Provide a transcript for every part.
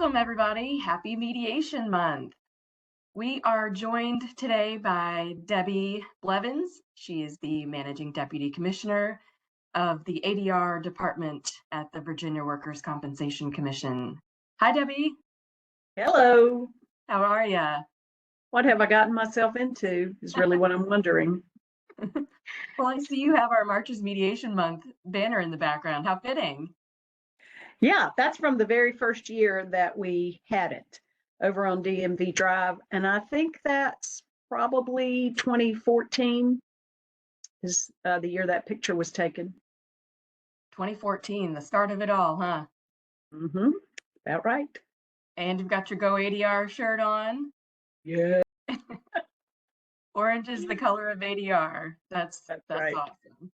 Welcome, everybody. Happy Mediation Month. We are joined today by Debbie Blevins. She is the Managing Deputy Commissioner of the ADR Department at the Virginia Workers' Compensation Commission. Hi, Debbie. Hello. How are you? What have I gotten myself into is really what I'm wondering. Well, I see you have our March's Mediation Month banner in the background. How fitting. Yeah, that's from the very first year that we had it over on DMV Drive. And I think that's probably 2014 is the year that picture was taken. 2014, the start of it all, huh? Mm-hmm. About right. And you've got your Go ADR shirt on. Yeah. Orange is the color of ADR. That's right. Awesome.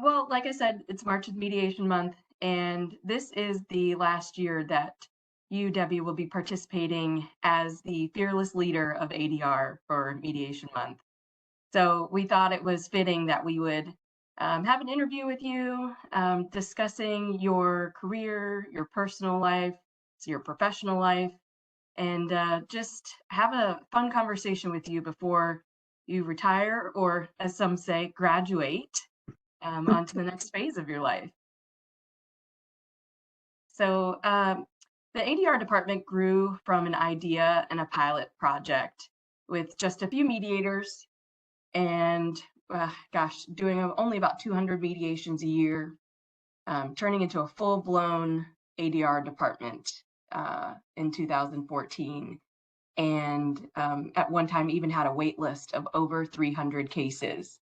Well, like I said, it's March's Mediation Month, and this is the last year that you, Debbie, will be participating as the fearless leader of ADR for Mediation Month. So we thought it was fitting that we would have an interview with you, discussing your career, your personal life, your professional life, and just have a fun conversation with you before you retire, or as some say, graduate onto the next phase of your life. So the ADR department grew from an idea and a pilot project with just a few mediators and doing only about 200 mediations a year, turning into a full-blown ADR department in 2014. And at one time even had a wait list of over 300 cases.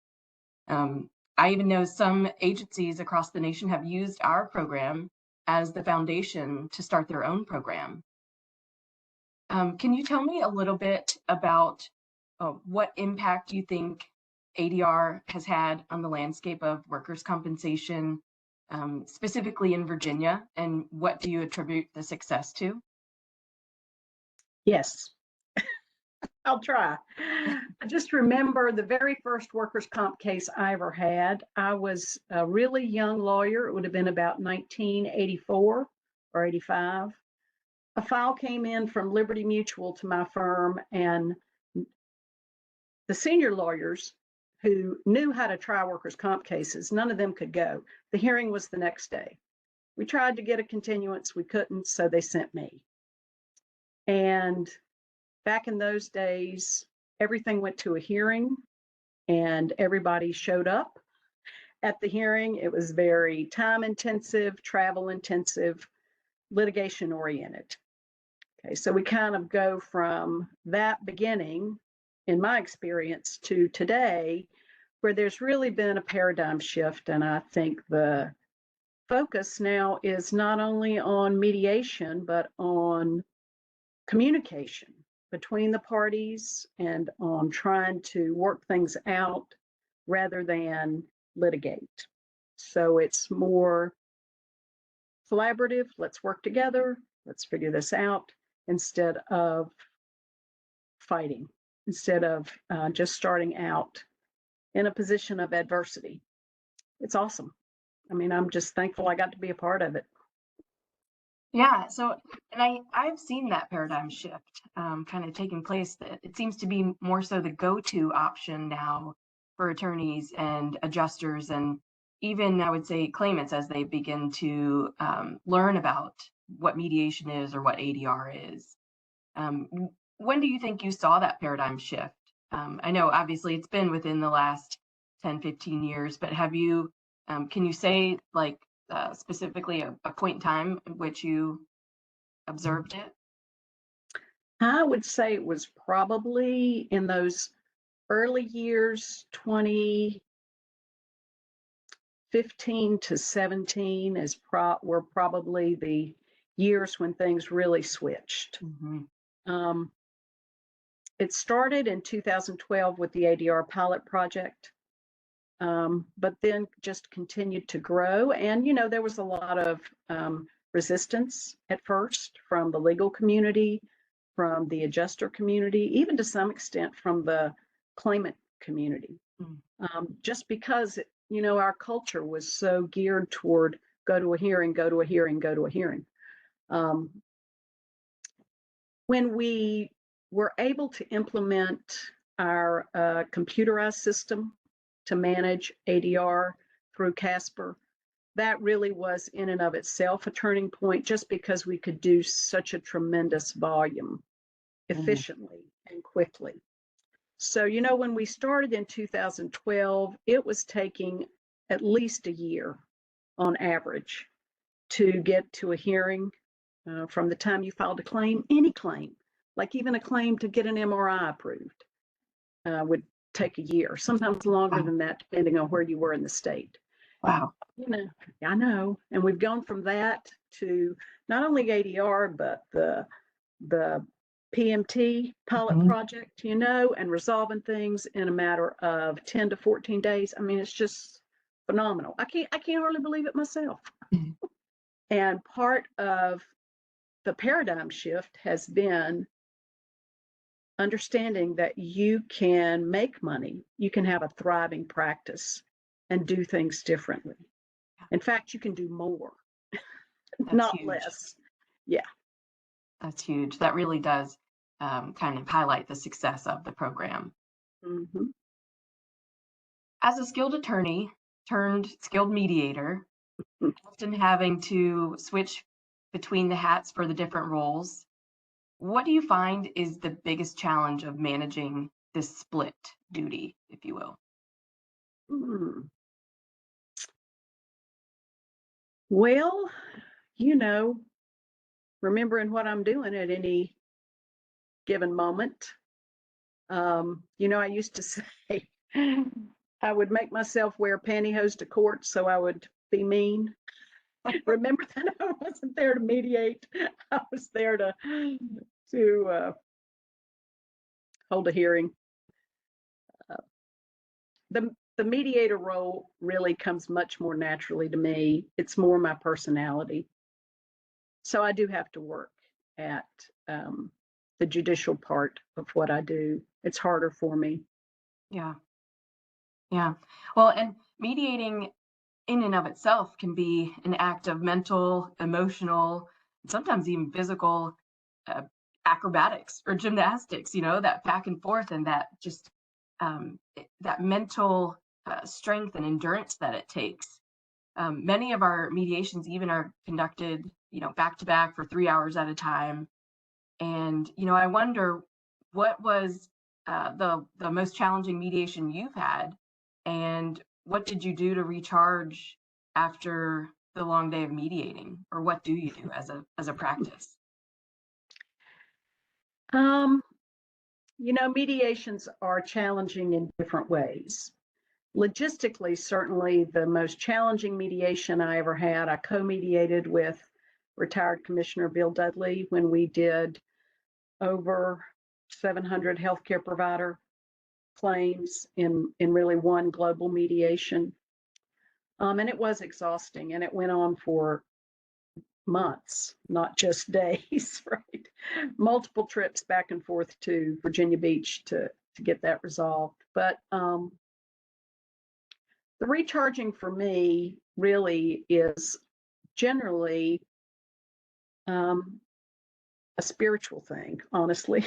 I even know some agencies across the nation have used our program as the foundation to start their own program. Can you tell me a little bit about what impact you think ADR has had on the landscape of workers' compensation, specifically in Virginia, and what do you attribute the success to? Yes. I'll try. I just remember the very first workers' comp case I ever had. I was a really young lawyer. It would have been about 1984 or 85. A file came in from Liberty Mutual to my firm, and the senior lawyers who knew how to try workers' comp cases, none of them could go. The hearing was the next day. We tried to get a continuance. We couldn't, so they sent me. And back in those days, everything went to a hearing and everybody showed up at the hearing. It was very time intensive, travel intensive, litigation oriented. Okay, so we kind of go from that beginning, in my experience, to today, where there's really been a paradigm shift. And I think the focus now is not only on mediation, but on communication between the parties and on trying to work things out rather than litigate. So it's more collaborative, let's work together, let's figure this out, instead of fighting, instead of just starting out in a position of adversity. It's awesome. I mean, I'm just thankful I got to be a part of it. Yeah, so, and I've seen that paradigm shift kind of taking place. That it seems to be more so the go-to option now for attorneys and adjusters, and even I would say claimants as they begin to learn about what mediation is or what ADR is. When do you think you saw that paradigm shift? I know obviously it's been within the last 10, 15 years, but have you, can you say like, specifically a point in time in which you observed it? I would say it was probably in those early years, 2015 to 17 were probably the years when things really switched. Mm-hmm. It started in 2012 with the ADR pilot project, but then just continued to grow. And, you know, there was a lot of resistance at first from the legal community, from the adjuster community, even to some extent from the claimant community. Just because, you know, our culture was so geared toward go to a hearing, go to a hearing, go to a hearing. Um, when we were able to implement our computerized system to manage ADR through Casper, that really was in and of itself a turning point, just because we could do such a tremendous volume efficiently and quickly. So, when we started in 2012, it was taking at least a year on average to get to a hearing from the time you filed a claim, any claim, like even a claim to get an MRI approved, would take a year, sometimes longer Wow. than that, depending on where you were in the state. Wow. I know. And we've gone from that to not only ADR, but the PMT pilot project, and resolving things in a matter of 10 to 14 days. I mean, it's just phenomenal. I can't hardly believe it myself. Mhm. And part of the paradigm shift has been understanding that you can make money, you can have a thriving practice and do things differently. In fact, you can do more, That's not huge. less. Yeah. That's huge. That really does kind of highlight the success of the program. Mm-hmm. As a skilled attorney turned skilled mediator, often having to switch between the hats for the different roles, what do you find is the biggest challenge of managing this split duty, if you will? Mm. Well, you know, remembering what I'm doing at any given moment. I used to say I would make myself wear pantyhose to court so I would be mean. Remember that I wasn't there to mediate. I was there to hold a hearing. The mediator role really comes much more naturally to me. It's more my personality. So I do have to work at the judicial part of what I do. It's harder for me. Yeah. Yeah. Well, and mediating in and of itself can be an act of mental, emotional, and sometimes even physical uh, acrobatics or gymnastics, that back and forth and that just that mental strength and endurance that it takes. Many of our mediations even are conducted, back to back for 3 hours at a time. And, I wonder what was the most challenging mediation you've had, and what did you do to recharge after the long day of mediating, or what do you do as a practice? Um, mediations are challenging in different ways. Logistically, certainly the most challenging mediation I ever had, I co-mediated with retired Commissioner Bill Dudley when we did over 700 healthcare provider claims in really one global mediation. And it was exhausting, and it went on for months, not just days, right? Multiple trips back and forth to Virginia Beach to get that resolved. But the recharging for me really is generally a spiritual thing, honestly.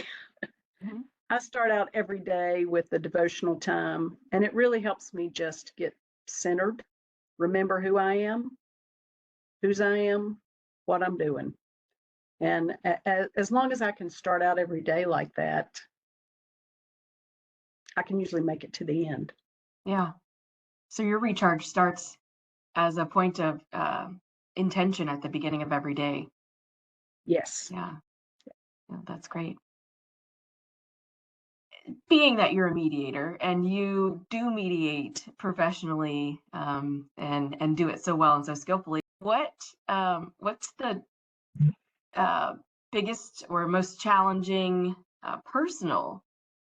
Mhm. I start out every day with the devotional time, and it really helps me just get centered, remember who I am, whose I am, what I'm doing. And as long as I can start out every day like that, I can usually make it to the end. Yeah. So your recharge starts as a point of intention at the beginning of every day. Yes. Yeah. Yeah, that's great. Being that you're a mediator and you do mediate professionally, and do it so well and so skillfully, what's the uh, biggest or most challenging personal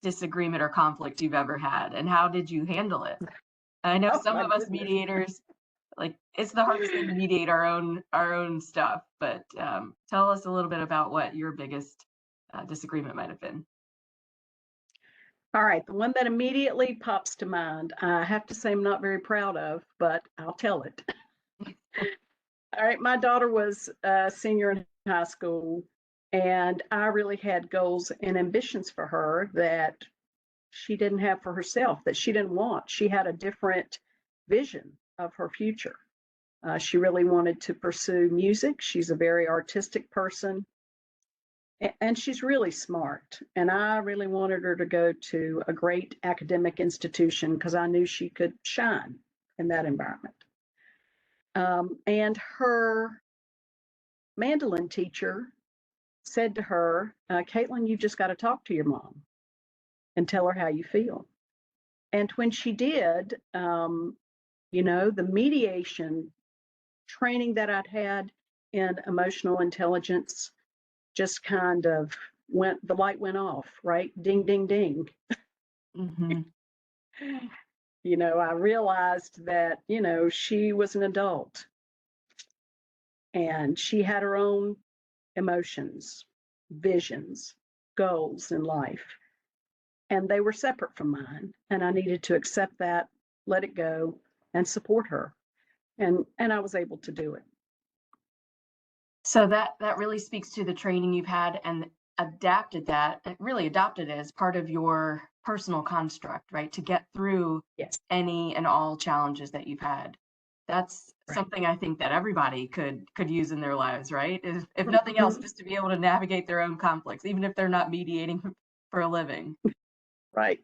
disagreement or conflict you've ever had, and how did you handle it? I know Oh some my of us goodness. mediators, like, it's the hardest thing to mediate our own stuff, but tell us a little bit about what your biggest disagreement might have been. All right, the one that immediately pops to mind, I have to say I'm not very proud of, but I'll tell it. All right, my daughter was a senior in high school, and I really had goals and ambitions for her that she didn't have for herself, that she didn't want. She had a different vision of her future. She really wanted to pursue music. She's a very artistic person, and she's really smart. And I really wanted her to go to a great academic institution because I knew she could shine in that environment. And her mandolin teacher said to her, Caitlin, you just got to talk to your mom and tell her how you feel. And when she did, the mediation training that I'd had in emotional intelligence just kind of the light went off, right? Ding, ding, ding. Mm-hmm. I realized that, she was an adult and she had her own emotions, visions, goals in life, and they were separate from mine. And I needed to accept that, let it go, and support her. And I was able to do it. So that really speaks to the training you've had and really adopted it as part of your personal construct, right? To get through Yes. any and all challenges that you've had. That's Right. something I think that everybody could use in their lives, right? If nothing else, just to be able to navigate their own conflicts, even if they're not mediating for a living. Right.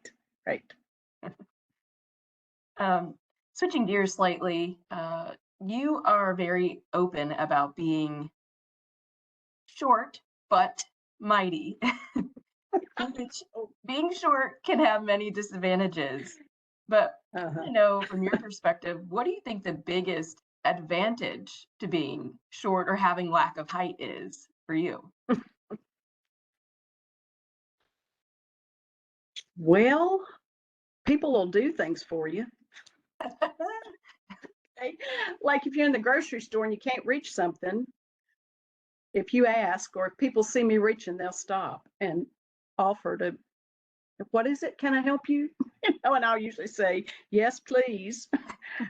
Switching gears slightly, you are very open about being short but mighty, which being short can have many disadvantages. But from your perspective, what do you think the biggest advantage to being short or having lack of height is for you? Well, people will do things for you. Like if you're in the grocery store and you can't reach something, if you ask, or if people see me reaching, they'll stop and offer to, what is it? Can I help you? And I'll usually say, yes, please.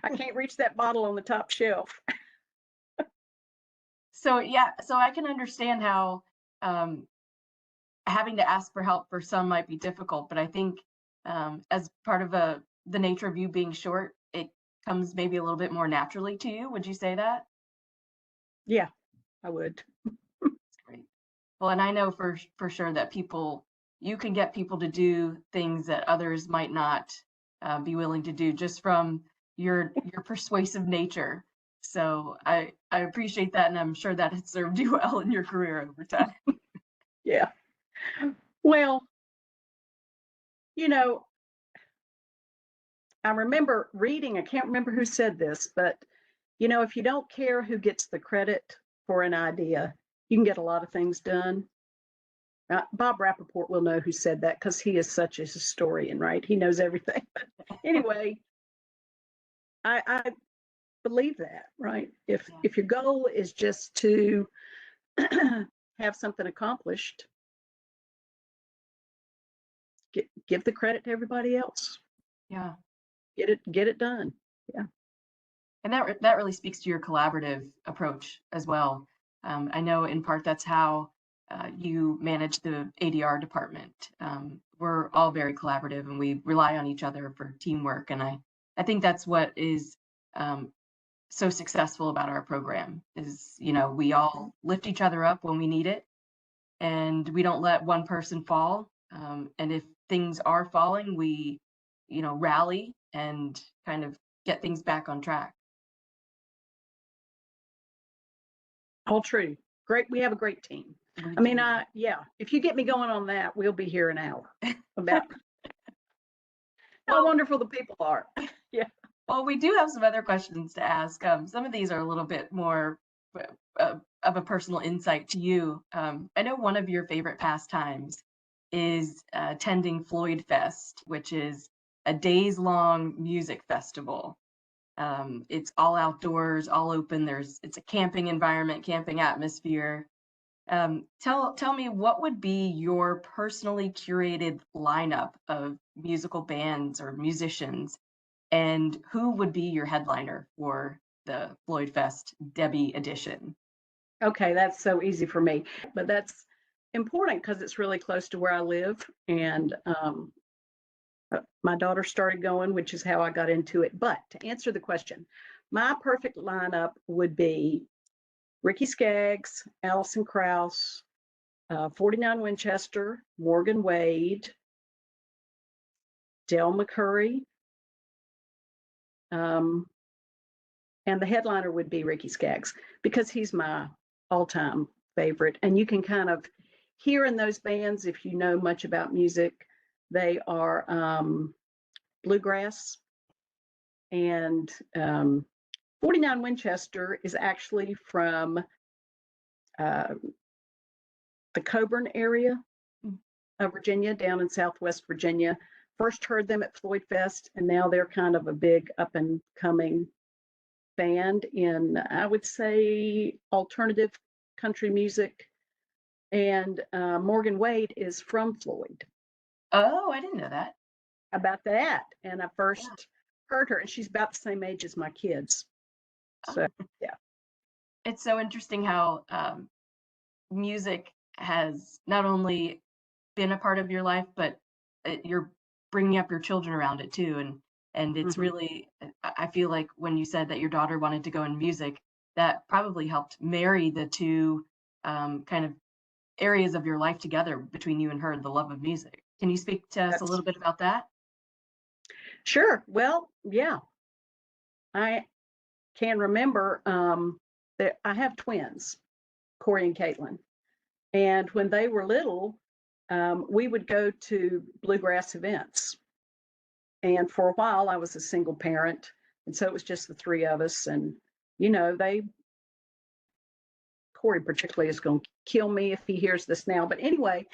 I can't reach that bottle on the top shelf. So I can understand how having to ask for help for some might be difficult, but I think as part of the nature of you being short, it comes maybe a little bit more naturally to you. Would you say that? Yeah, I would. That's great. Well, and I know for sure that you can get people to do things that others might not be willing to do just from your persuasive nature. So I appreciate that, and I'm sure that has served you well in your career over time. Yeah. Well, I remember reading, I can't remember who said this, but if you don't care who gets the credit for an idea, you can get a lot of things done. Bob Rappaport will know who said that because he is such a historian, right? He knows everything. But anyway, I believe that, right? If your goal is just to have something accomplished, give the credit to everybody else. Yeah. Get it done. Yeah. And that really speaks to your collaborative approach as well. I know in part that's how you manage the ADR department. We're all very collaborative and we rely on each other for teamwork. And I think that's what is so successful about our program is, we all lift each other up when we need it and we don't let one person fall. And if things are falling, we, rally and kind of get things back on track. All true. Great. We have a great team. I mean, if you get me going on that, we'll be here an hour about how wonderful the people are. Yeah. Well, we do have some other questions to ask. Some of these are a little bit more of a personal insight to you. I know one of your favorite pastimes is attending Floyd Fest, which is a days-long music festival. It's all outdoors, all open. It's a camping environment, camping atmosphere. Tell me, what would be your personally curated lineup of musical bands or musicians, and who would be your headliner for the Floyd Fest Debbie edition. Okay, that's so easy for me, but that's important because it's really close to where I live, and my daughter started going, which is how I got into it. But to answer the question, my perfect lineup would be Ricky Skaggs, Alison Krauss, 49 Winchester, Morgan Wade, Del McCurry, and the headliner would be Ricky Skaggs because he's my all-time favorite. And you can kind of hear in those bands, if you know much about music, they are bluegrass. And 49 Winchester is actually from the Coburn area of Virginia, down in Southwest Virginia. First heard them at Floyd Fest, and now they're kind of a big up and coming band in, I would say, alternative country music. And Morgan Wade is from Floyd. Oh, I didn't know that. About that. And I first Yeah. heard her, and she's about the same age as my kids. So, yeah. It's so interesting how music has not only been a part of your life, but you're bringing up your children around it too. And it's Mhm. really, I feel like when you said that your daughter wanted to go in music, that probably helped marry the two kind of areas of your life together between you and her, the love of music. Can you speak to us a That's little bit about that? sure. Well, yeah, I can remember that I have twins, Corey and Caitlin. And when they were little, we would go to bluegrass events. And for a while, I was a single parent. And so it was just the three of us. And, you know, Corey particularly is going to kill me if he hears this now. But anyway,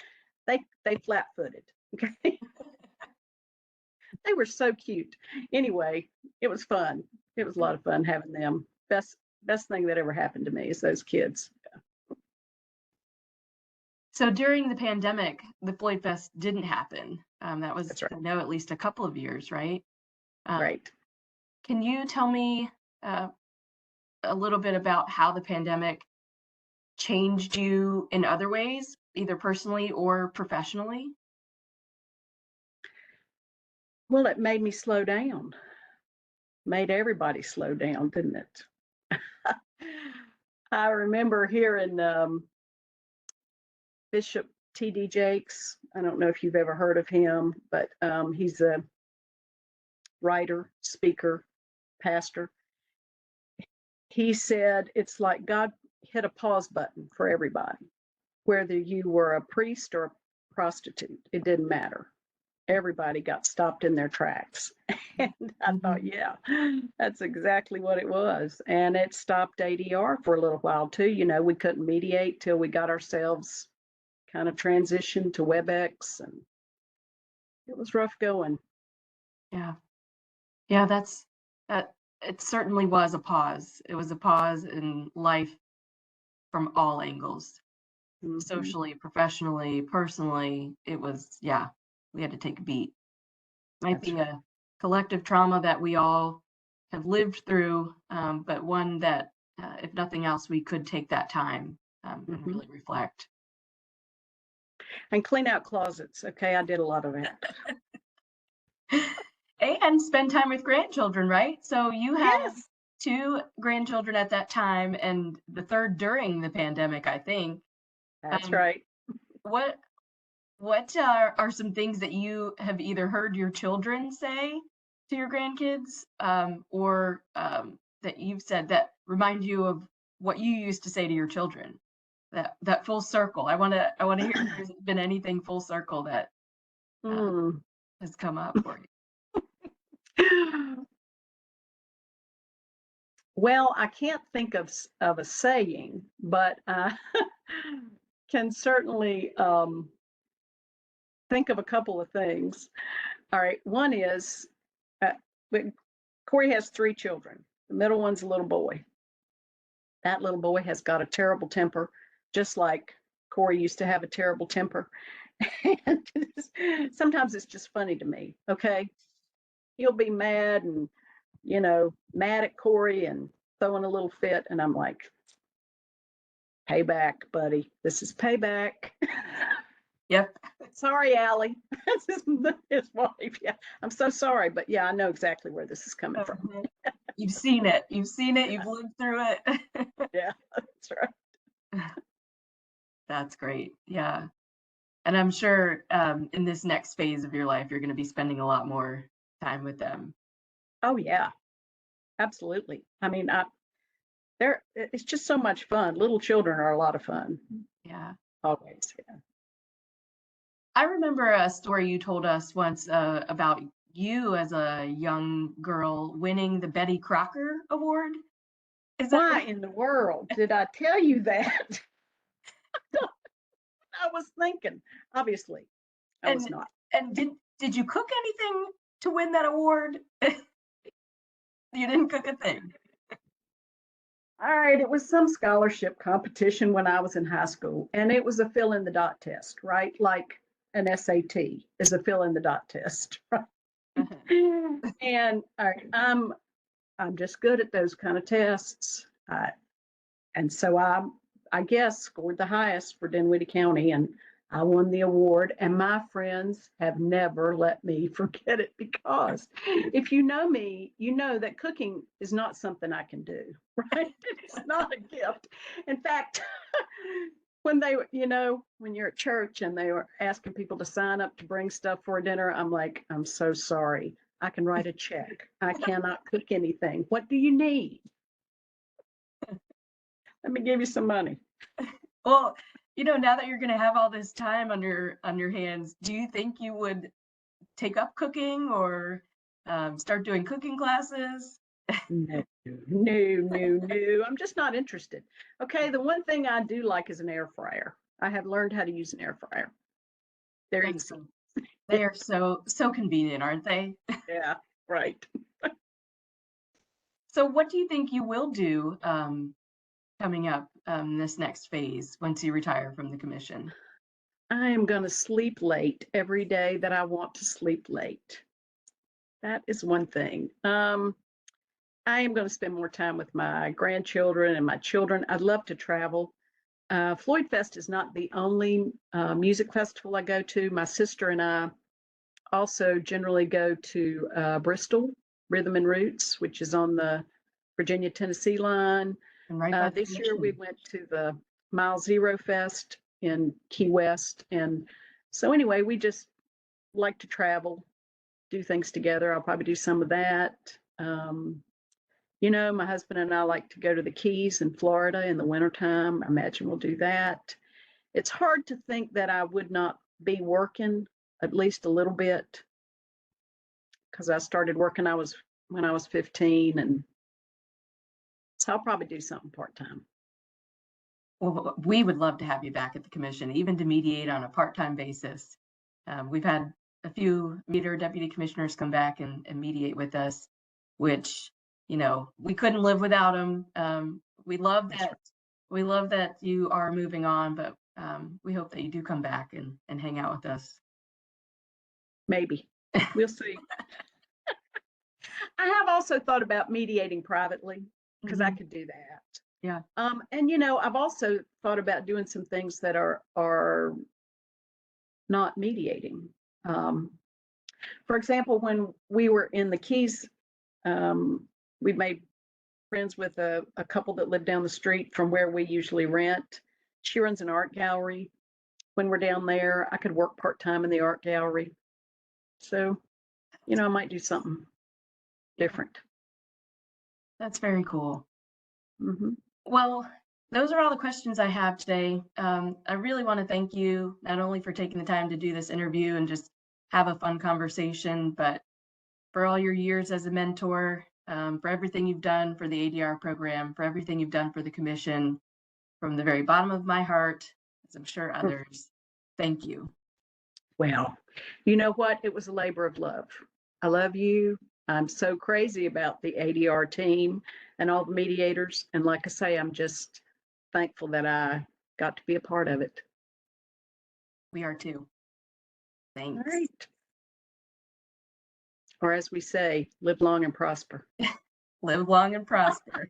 they flat footed. Okay. They were so cute. Anyway, it was fun. It was a lot of fun having them. Best thing that ever happened to me is those kids. So during the pandemic, the Floyd Fest didn't happen. That was, That's right. I know, at least a couple of years, right? Um, Right. can you tell me uh, a little bit about how the pandemic changed you in other ways, either personally or professionally? Well, it made me slow down. Made everybody slow down, didn't it? I remember hearing Bishop T.D. Jakes. I don't know if you've ever heard of him, but he's a writer, speaker, pastor. He said it's like God hit a pause button for everybody, whether you were a priest or a prostitute, it didn't matter. Everybody got stopped in their tracks. And I thought, Mhm. yeah, that's exactly what it was. And it stopped ADR for a little while too. You know, we couldn't mediate till we got ourselves kind of transitioned to WebEx, and it was rough going. Yeah, yeah, that. It certainly was a pause. It was a pause in life from all angles, Hmm. socially, professionally, personally. It was, yeah, we had to take a beat. Might That's be right. a collective trauma that we all have lived through, but one that, if nothing else, we could take that time and Hmm. really reflect. And clean out closets. Okay, I did a lot of that. And spend time with grandchildren, right? So you had Yes, two grandchildren at that time and the third during the pandemic, I think. that's Um, right. what are some things that you have either heard your children say to your grandkids, or that you've said that remind you of what you used to say to your children? That full circle. I want to hear if there's been anything full circle that uh, Mm. has come up for you. Well, I can't think of a saying, but I can certainly think of a couple of things. All right, one is uh, but Corey has three children. The middle one's a little boy. That little boy has got a terrible temper, just like Corey used to have a terrible temper. And sometimes it's just funny to me. Okay, he'll be mad and mad at Corey and throwing a little fit, and I'm like, payback, buddy. This is payback. Yep. Sorry, Allie. This is his wife. Yeah, I'm so sorry, but yeah, I know exactly where this is coming from. Mhm. You've seen it. You've seen it. You've lived through it. Yeah, that's right. That's great. Yeah. And I'm sure in this next phase of your life, you're going to be spending a lot more time with them. Oh yeah, absolutely. I mean, it's just so much fun. Little children are a lot of fun. Yeah. Always. Yeah. I remember a story you told us once about you as a young girl winning the Betty Crocker Award. Is that Why right? in the world did I tell you that? I was thinking. Obviously, I was And not. did you cook anything to win that award? You didn't cook a thing. All right, it was some scholarship competition when I was in high school, and it was a fill in the dot test, right? Like an SAT is a fill in the dot test, right? And I'm just good at those kind of tests. And so I guess scored the highest for Dinwiddie County, and I won the award. And my friends have never let me forget it, because if you know me, you know that cooking is not something I can do, right? It's not a gift. In fact, when when you're at church and they were asking people to sign up to bring stuff for a dinner, I'm like, I'm so sorry. I can write a check. I cannot cook anything. What do you need? Let me give you some money. Well, now that you're going to have all this time on your hands, do you think you would take up cooking or start doing cooking classes? No, no. I'm just not interested. Okay, the one thing I do like is an air fryer. I have learned how to use an air fryer. They're easy. Excellent. They are so convenient, aren't they? Yeah, right. So what do you think you will do coming up this next phase once you retire from the commission? I am going to sleep late every day that I want to sleep late. That is one thing. I am going to spend more time with my grandchildren and my children. I'd love to travel. Floyd Fest is not the only music festival I go to. My sister and I also generally go to Bristol Rhythm and Roots, which is on the Virginia-Tennessee line. And right by the This year we commission. went to the Mile Zero Fest in Key West. And so anyway, we just like to travel, do things together. I'll probably do some of that. My husband and I like to go to the Keys in Florida in the wintertime. I imagine we'll do that. It's hard to think that I would not be working at least a little bit, because I started working when I was 15, and so I'll probably do something part-time. Well, we would love to have you back at the commission, even to mediate on a part-time basis. We've had a few meter deputy commissioners come back and mediate with us, which, we couldn't live without them. We love That's that. right. We love that you are moving on, but we hope that you do come back and hang out with us. Maybe. We'll see. I have also thought about mediating privately, because I Mhm. could do that. Yeah. And I've also thought about doing some things that are not mediating. For example, when we were in the Keys, we made friends with a couple that live down the street from where we usually rent. She runs an art gallery. When we're down there, I could work part-time in the art gallery. So, I might do something different. That's very cool. Hmm. Well, those are all the questions I have today. I really want to thank you not only for taking the time to do this interview and just have a fun conversation, but for all your years as a mentor, for everything you've done for the ADR program, for everything you've done for the commission, from the very bottom of my heart, as I'm sure others. Thank you. Well, you know what? It was a labor of love. I love you. I'm so crazy about the ADR team and all the mediators. And like I say, I'm just thankful that I got to be a part of it. We are too. All Thanks. right. Or as we say, live long and prosper. Live long and prosper.